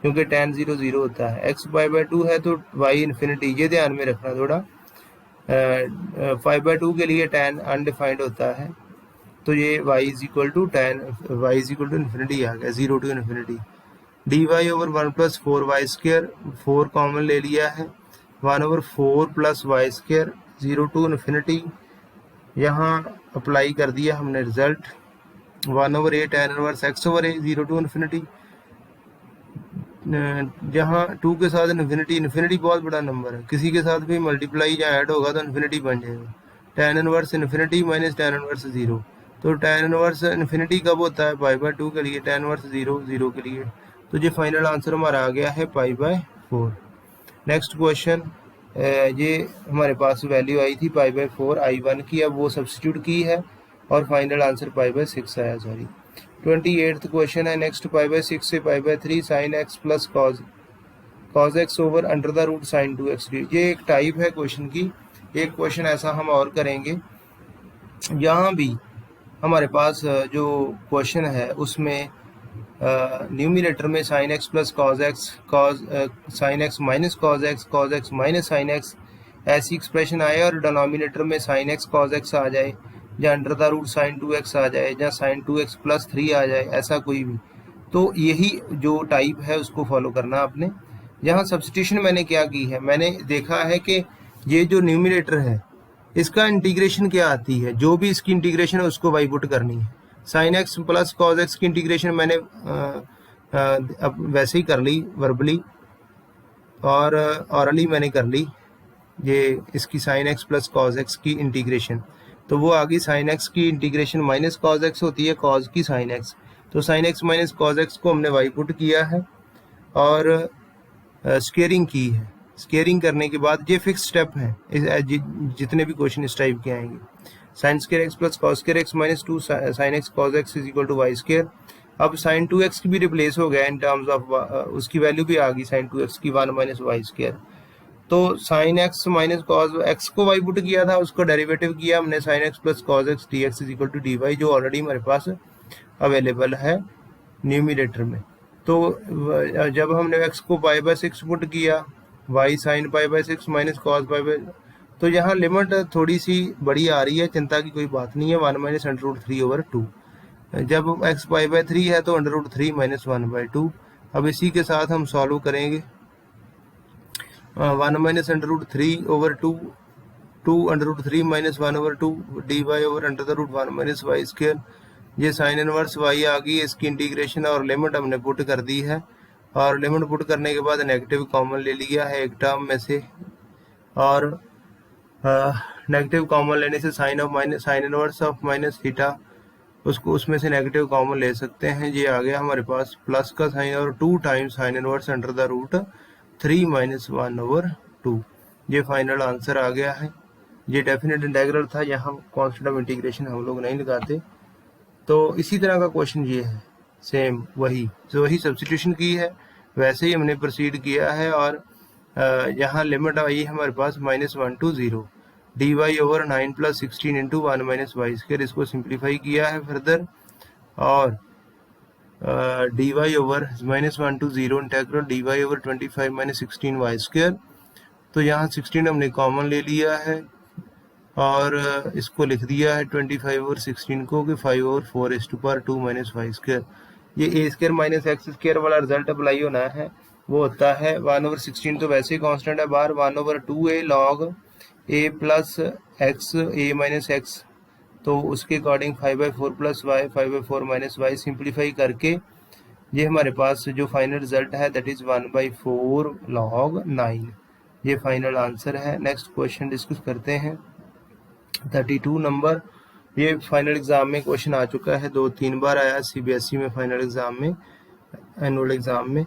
क्योंकि tan 0 0 होता है। x π/2 है तो y इन्फिनिटी, ये ध्यान में रखना थोड़ा। 5/2 के लिए tan अनडिफाइंड होता है तो ये y is equal to infinity आ गया 0 to infinity. dy over 1 plus 4y square, 4 common ले लिया है, 1 over 4 plus y square 0 to infinity. यहाँ अप्लाई कर दिया हमने result 1 over a tan inverse x over a 0 to infinity. जहाँ 2 के साथ इन्फिनिटी बहुत बड़ा नंबर है, किसी के साथ भी मल्टीप्लाई या ऐड होगा तो इन्फिनिटी बन जाएगा। tan inverse infinity minus tan inverse 0, तो tan इनवर्स इन्फिनिटी कब होता है π/2 के लिए, tan इनवर्स 0 0 के लिए। तो ये फाइनल आंसर हमारा आ गया है π/4। नेक्स्ट क्वेश्चन, ये हमारे पास वैल्यू आई थी π/4 I1 की, अब वो सब्स्टिट्यूट की है और फाइनल आंसर π/6 आया। सॉरी 28th क्वेश्चन है। नेक्स्ट π/6 से π/3 sine x plus cos x over under the root sine 2x। ये एक टाइप है क्वेश्चन की। एक क्वेश्चन ऐसा हम और करेंगे यहाँ भी हमारे पास जो क्वेश्चन है उसमें न्यूमिनेटर में sine x plus cos x, sine x minus cos x minus sine x ऐसी एक्सप्रेशन आए, और डिनोमिनेटर में साइन एक्स कॉज एक्स आ जाए, या under the root sine 2x आ जाए, या साइन 2x प्लस 3 आ जाए, ऐसा कोई भी। तो यही जो टाइप है उसको फॉलो करना आपने। यहाँ सब्स्टिट्यूशन मैंने क्या की है, मैंने देखा है कि ये जो न्यूमिनेटर है इसका इंटीग्रेशन क्या आती है, जो भी इसकी इंटीग्रेशन है उसको बाई पुट करनी है। Sine x plus cos x की इंटीग्रेशन मैंने अब वैसे ही कर ली वर्बली, और ऑरली मैंने कर ली ये इसकी sign x plus cos x की इंटीग्रेशन। तो वो आगे साइन एक्स की इंटीग्रेशन माइनस कॉज एक्स होती है, कॉज की साइन एक्स। तो sine x minus cos x को हमने वाई पुट किया है और स्केयरिंग की है। स्केयरिंग करने के बाद ये फिक्स स्टेप है जितने भी क्वेश्चन इस टाइप के आएंगे। Sine square x plus cos square x minus 2 sine x cos x is equal to y square. अब साइन 2x की भी रिप्लेस हो गया इन टर्म्स ऑफ, उसकी वैल्यू भी आ गई साइन 2x की 1 माइनस वाई स्केयर। तो sine x minus cos x को वाई पुट किया था, उसको डेरिवेटिव किया हमने sine x plus cos x d x is equal to d Y, जो ऑलरेडी हमारे पास अवेलेबल है न्यूमिनेटर में। तो जब हमने x को पाई बाय 6 पुट किया, y sine pi by 6 minus cos pi by, तो यहाँ लिमिट थोड़ी सी बड़ी आ रही है, चिंता की कोई बात नहीं है, 1 माइनस अंडर रूट 3 ओवर 2। जब x पाई बाय 3 है तो अंडर रूट 3 माइनस 1 बाय 2। अब इसी के साथ हम सॉल्व करेंगे। 1 minus under root 3 over 2, 2 under root 3 minus 1 over 2 d y over under the root 1 minus y square. ये साइन इनवर्स y आ गई, इसकी इंटीग्रेशन और लिमिट हमने पुट कर दी है, और लिमिट पुट करने के बाद नेगेटिव कॉमन ले लिया है एक टर्म में से, और नेगेटिव कॉमन लेने से sine of minus sine inverse of minus theta, उसको उसमें से नेगेटिव कॉमन ले सकते हैं। ये आ गया हमारे पास प्लस का साइन और 2 times sine inverse under the root 3 minus 1 over 2। ये फाइनल आंसर आ गया है। ये डेफिनेट इंटीग्रल था, यहाँ कॉन्स्टेंट ऑफ इंटीग्रेशन हम लोग नहीं लगाते। तो इसी तरह का क्वेश्चन ये है, सेम वही सब्स्टिट्यूशन की है, वैसे ही हमने प्रोसीड किया है। और यहाँ लिमिट आई हमारे पास -1 to 0 d y over 9 plus 16 into 1 minus y square, इसको सिंप्लीफाई किया है फर्दर, और d y over -1 to 0 integral d y over 25 minus 16 y square. तो यहाँ 16 हमने कॉमन ले लिया है और इसको लिख दिया है 25 ओवर 16 को कि 5 ओवर 4 इस to power 2 minus y square. ये a square minus x square वाला रिजल्ट अप्लाई होना है, वो होता है 1 ओवर 16 तो वैसे ही कांस्टेंट है बाहर, 1 over 2a log a plus x a minus x, तो उसके according 5/4 plus y 5/4 minus y, simplify करके ये हमारे पास जो फाइनल रिजल्ट है दैट इज 1/4 लॉग 9। ये फाइनल आंसर है। नेक्स्ट क्वेश्चन डिस्कस करते हैं 32 नंबर। ये फाइनल एग्जाम में क्वेश्चन आ चुका है, 2-3 बार आया सीबीएसई में फाइनल एग्जाम में, एनुअल एग्जाम में।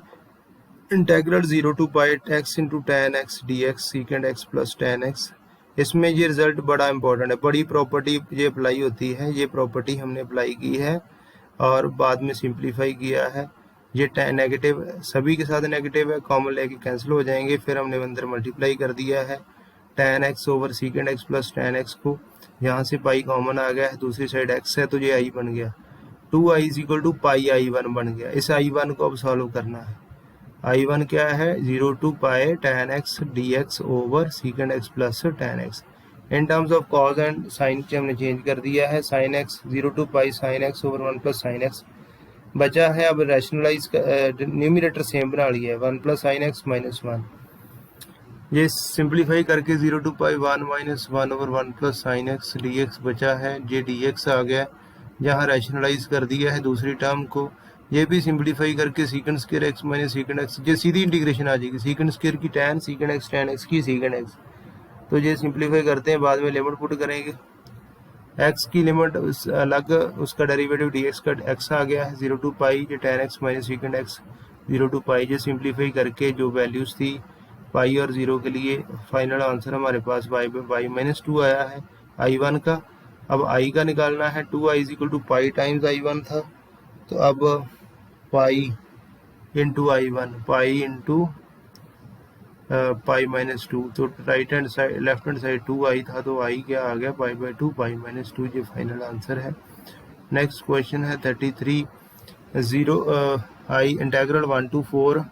Integral 0 to pi x into ten x d x सीकेंड x plus tan x. इसमें ये रिजल्ट बड़ा इंपॉर्टेंट है, बड़ी प्रॉपर्टी ये अप्लाई होती है, ये प्रॉपर्टी हमने अप्लाई की है और बाद में सिंप्लीफाई किया है। ये टेन नेगेटिव सभी के साथ नेगेटिव है, कॉमन लेके कैंसिल हो जाएंगे, फिर हमने अंदर मल्टीप्लाई कर दिया है ten x over secant x plus tan x को, यहाँ से पाई कॉमन आ गया है, दूसरी साइड एक्स है तो ये आई बन गया, 2i is equal to pi i1 बन गया। इस i1 को अब सॉल्व करना है। i1 क्या है 0 to pi tan x d x over secant x plus tan x. In terms of cos and sine के हमने चेंज कर दिया है, sine x 0 to pi sine x over 1 plus sine x बचा है। अब रैशनलाइज न्यूमिनेटर सेम बना लिया है 1 प्लस साइन एक्स माइनस 1। ये सिंप्लीफाई करके 0 to pi 1 minus 1 over 1 plus sine x d x बचा है, ये डी एक्स आ गया, जहाँ रैशनलाइज कर दिया है दूसरी टर्म को। ये भी सिंप्लीफाई करके secant square x minus सीकेंड x, ये सीधी इंटीग्रेशन आ जाएगी, सीकेंड स्क्वायर की टेन सीकेंड एक्स की सीकेंड एक्स। तो ये सिंप्लीफाई करते हैं, बाद में लिमिट पुट करेंगे, एक्स की लिमिट अलग, उसका डेरिवेटिव डी एक्स का एक्स आ गया है 0 to पाई ये ten x minus सीकेंड x 0 to पाई। ये सिंप्लीफाई करके जो वैल्यूज थी पाई और 0 के लिए, फाइनल आंसर हमारे पास y माइनस 2 आया है i1 का। अब i का निकालना है, 2i is equal to pi times i1 था, तो अब pi into i1, pi into pi minus 2, तो right hand side left hand side 2i था तो i क्या आ गया पाई बाई 2 पाई माइनस 2, ये फाइनल आंसर है। नेक्स्ट क्वेश्चन है 33, 0 i integral 1 to 4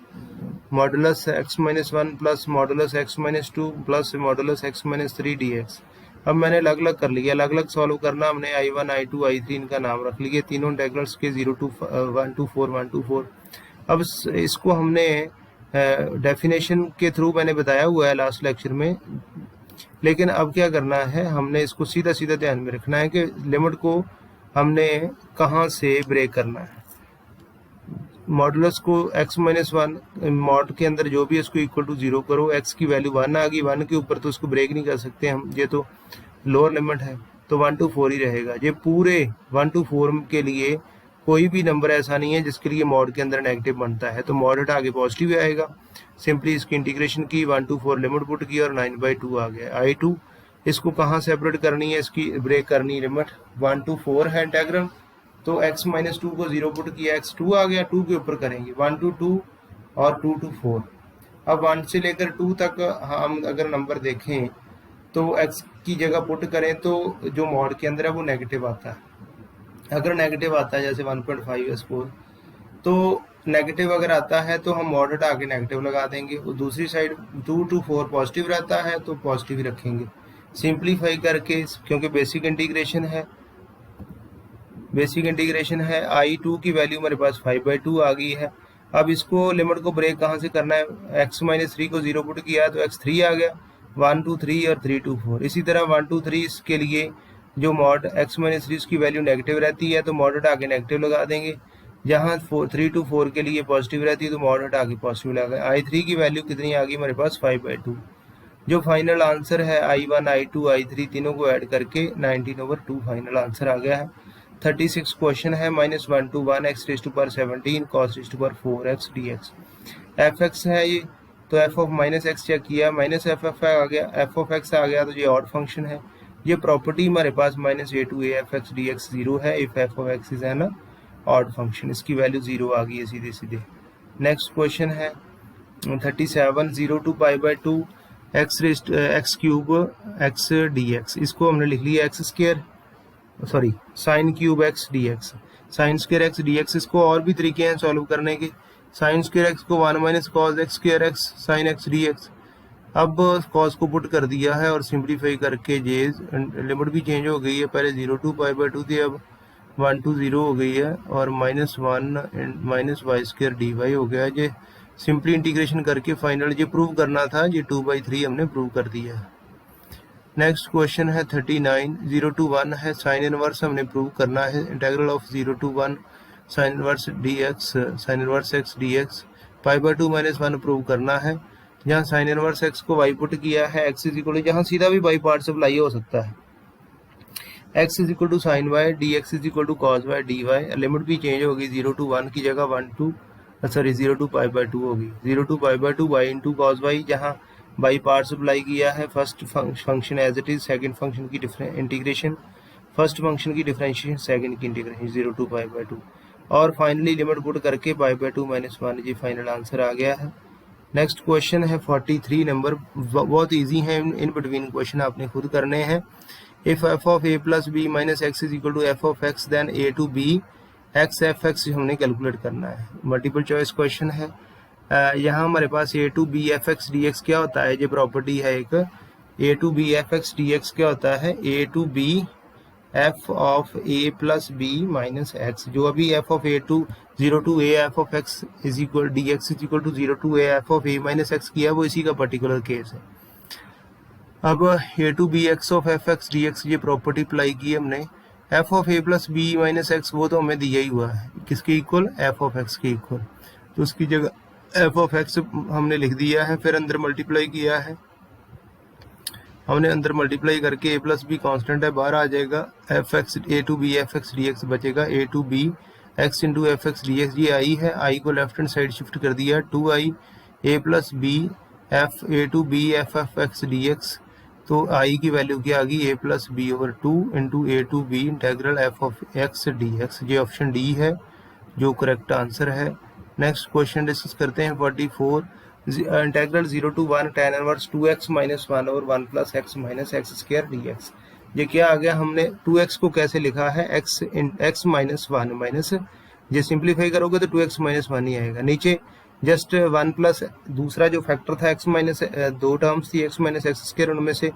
modulus x minus 1 plus modulus x minus 2 plus modulus x minus 3 dx। अब मैंने अलग अलग कर लिया, अलग अलग सॉल्व करना, हमने i1 i2 i3 इनका नाम रख लिया, तीनों इंटेग्रल्स के 0 to 1 to 4 1 to 4। अब इसको हमने डेफिनेशन के थ्रू मैंने बताया हुआ है लास्ट लेक्चर में, लेकिन अब क्या करना है, हमने इसको सीधा सीधा ध्यान में रखना है कि लिमिट को हमने कहाँ से ब्रेक करना है। मॉडुलस को x माइनस 1 मॉड के अंदर जो भी है इसको इक्वल टू 0 करो, x की वैल्यू 1 आ गई, 1 के ऊपर तो उसको ब्रेक नहीं कर सकते हम, ये तो लोअर लिमिट है, तो 1 to 4 ही रहेगा। ये पूरे 1 to 4 के लिए कोई भी नंबर ऐसा नहीं है जिसके लिए मॉड के अंदर नेगेटिव बनता है, तो मॉड हटा के पॉजिटिव आएगा। सिंपली इसकी इंटीग्रेशन की, 1 to 4 लिमिट पुट की और 9/2 आ गया। i2 इसको कहाँ सेपरेट करनी है, इसकी ब्रेक करनी है लिमिट, 1 to 4 है इंटेग्रल, तो x माइनस 2 को 0 पुट किया, x 2 आ गया, 2 के ऊपर करेंगे 1 to 2 और 2 to 4। अब 1 से लेकर 2 तक हम अगर नंबर देखें तो x की जगह पुट करें तो जो मॉड के अंदर है वो नेगेटिव आता है। अगर नेगेटिव आता है जैसे 1.5s4, तो नेगेटिव अगर आता है तो हम मॉड हटा के नेगेटिव लगा देंगे, और दूसरी साइड 2 to 4 पॉजिटिव रहता है तो पॉजिटिव ही रखेंगे। सिंप्लीफाई करके, क्योंकि बेसिक इंटीग्रेशन है, i2 की वैल्यू हमारे पास 5/2 आ गई है। अब इसको लिमिट को ब्रेक कहाँ से करना है, x माइनस 3 को 0 पुट किया तो x 3 आ गया, 1 to 3 और 3 to 4। इसी तरह 1 to 3 के लिए जो मॉड x माइनस 3 की वैल्यू नेगेटिव रहती है तो मॉड हटा के नेगेटिव लगा देंगे, जहाँ 3 to 4 के लिए पॉजिटिव रहती है तो मॉड हटा के पॉजिटिव लगा। i3 की वैल्यू कितनी आ गई हमारे पास 5/2। जो फाइनल आंसर है i1 i2 i3 तीनों को ऐड करके 19/2 फाइनल आंसर आ गया है। 36 क्वेश्चन है, -1 to 1 x raised to power 17 cos raised to power 4x dx। fx है ये, तो f of minus x check किया, माइनस एफ आ गया, f of x आ गया, तो ये ऑड फंक्शन है। ये प्रॉपर्टी हमारे पास -a to a f x dx 0 है if f of x is an odd function, इसकी वैल्यू 0 आ गई है सीधे सीधे। नेक्स्ट क्वेश्चन है 37, 0 to π/2 x cube x dx। इसको हमने लिख लिया x square, sorry sine cube x d x, sign square x d x. इसको और भी तरीके हैं सॉल्व करने के, साइन स्क्वायर एक्स को 1 minus cos x square x sine x d x. अब कॉस को पुट कर दिया है और सिंप्लीफाई करके जे लिमिट भी चेंज हो गई है, पहले 0 to π/2 थी, अब 1 to 0 हो गई है, और -1 minus y square d y हो गया। ये सिंपली इंटीग्रेशन करके फाइनल ये प्रूव करना था, ये 2/3 हमने प्रूव कर दिया है। नेक्स्ट क्वेश्चन है 39, 0 to 1 है, साइन इनवर्स हमने प्रूव करना है, integral of 0 to 1 sine inverse dx sine inverse x dx, π/2 -1 prove करना है। जहाँ साइन इनवर्स x को y पुट किया है, x इज इक्वल टू, जहाँ सीधा भी बाई पार्ट सप्लाई हो सकता है, x is equal to sine y, dx is equal to cos y d y. Limit भी चेंज होगी, 0 to 1 की जगह 0 to π/2 होगी, 0 to π/2 y into cos y, जहाँ बाई पार्ट सप्लाई किया है, first function as it is, second function की integration, first function की डिफरेंशिएशन, सेकंड की इंटीग्रेशन 0 to π/2, और फाइनली लिमिट पुट करके π/2 -1, ये फाइनल आंसर आ गया है। नेक्स्ट क्वेश्चन है 43 नंबर, बहुत इजी है, इन बिटवीन क्वेश्चन आपने खुद करने हैं। If f of a plus b minus x is equal to f of x then a to b x f x हमने कैलकुलेट करना है। मल्टीपल चॉइस क्वेश्चन है। यहाँ हमारे पास a to b f x dx क्या होता है, ये प्रॉपर्टी है एक, a to b f x dx क्या होता है, a to b f of a plus b minus x, जो अभी f of a to 0 to a f of x is equal dx is equal to 0 to a f of a minus x किया, वो इसी का particular case है। अब a to b x of f x dx ये property apply की हमने, f of a plus b minus x वो तो हमें दिया ही हुआ है, किसके इक्वल, f of x के इक्वल, तो उसकी जगह f of x हमने लिख दिया है, फिर अंदर मल्टीप्लाई किया है हमने, अंदर मल्टीप्लाई करके a प्लस बी कॉन्स्टेंट है, बाहर आ जाएगा, F x a to b f x dx बचेगा, a to b x into f x d x, ये आई है, आई को लेफ्ट हैंड साइड शिफ्ट कर दिया, 2i a plus b f a to b f f x dx, तो आई की value क्या आ गई, a plus b over 2 into a to b integral f of x dx, ये ऑप्शन डी है जो करेक्ट आंसर है। नेक्स्ट क्वेश्चन डिस्कस करते हैं 44, integral 0 to 1 tan inverse 2x minus 1 और 1 plus x minus x square dx। ये क्या आ गया, हमने 2x को कैसे लिखा है, x माइनस 1 माइनस, ये सिंप्लीफाई करोगे तो 2x माइनस 1 ही आएगा। नीचे जस्ट 1 प्लस दूसरा जो फैक्टर था x माइनस, दो टर्म्स थी x माइनस एक्स स्क्वायर, उनमें से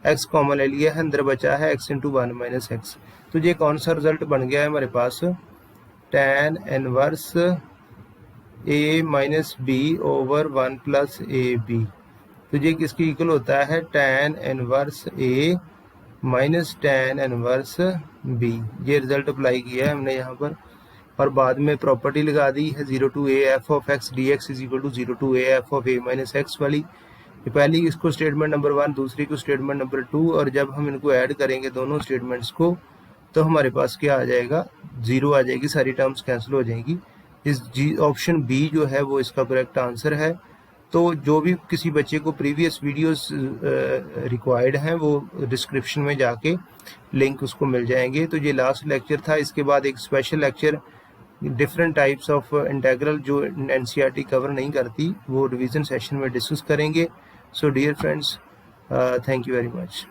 x कॉमन ले लिया है, अंदर बचा है x इंटू 1 माइनस एक्स। तो ये कौन सा रिजल्ट बन गया है हमारे पास, tan inverse a minus b over 1 plus a b. तो ये किसकी इक्वल होता है, tan inverse a minus tan inverse b। ये रिजल्ट अप्लाई किया है हमने यहाँ पर, और बाद में प्रॉपर्टी लगा दी है 0 to a f of x dx is equal to 0 to a f of a minus x वाली। ये पहली इसको स्टेटमेंट नंबर 1, दूसरी को स्टेटमेंट नंबर 2, और जब हम इनको ऐड करेंगे दोनों स्टेटमेंट्स को तो हमारे पास क्या आ जाएगा, 0 आ जाएगी, सारी टर्म्स कैंसिल हो जाएंगी। इस ऑप्शन बी जो है वो इसका करेक्ट आंसर है। तो जो भी किसी बच्चे को प्रीवियस वीडियोस रिक्वायर्ड हैं वो डिस्क्रिप्शन में जाके लिंक उसको मिल जाएंगे। तो ये लास्ट लेक्चर था, इसके बाद एक special lecture different types of integral जो एनसीईआरटी कवर नहीं करती वो रिवीजन सेशन में डिस्कस करेंगे। So dear friends, thank you very much.